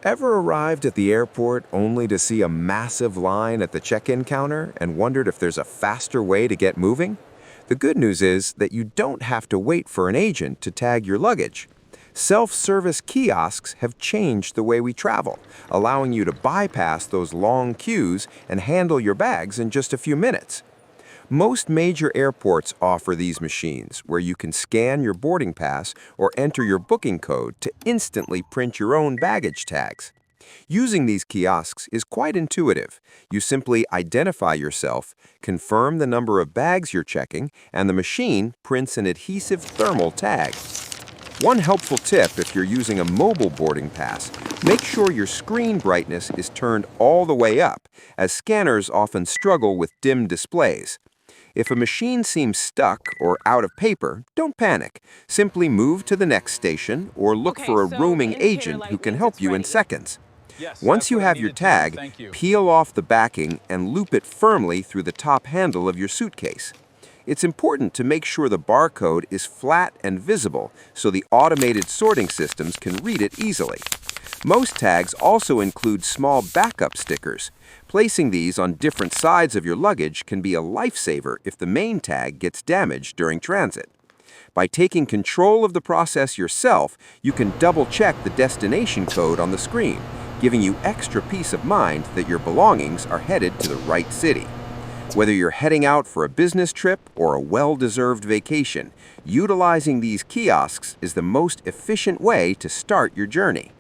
Ever arrived at the airport only to see a massive line at the check-in counter and wondered if there's a faster way to get moving? The good news is that you don't have to wait for an agent to tag your luggage. Self-service kiosks have changed the way we travel, allowing you to bypass those long queues and handle your bags in just a few minutes. Most major airports offer these machines where you can scan your boarding pass or enter your booking code to instantly print your own baggage tags. Using these kiosks is quite intuitive. You simply identify yourself, confirm the number of bags you're checking, and the machine prints an adhesive thermal tag. One helpful tip if you're using a mobile boarding pass, make sure your screen brightness is turned all the way up, as scanners often struggle with dim displays. If a machine seems stuck or out of paper, don't panic. Simply move to the next station or look for a roaming agent who can help you in seconds. Once you have your tag, peel off the backing and loop it firmly through the top handle of your suitcase. It's important to make sure the barcode is flat and visible so the automated sorting systems can read it easily. Most tags also include small backup stickers. Placing these on different sides of your luggage can be a lifesaver if the main tag gets damaged during transit. By taking control of the process yourself, you can double-check the destination code on the screen, giving you extra peace of mind that your belongings are headed to the right city. Whether you're heading out for a business trip or a well-deserved vacation, utilizing these kiosks is the most efficient way to start your journey.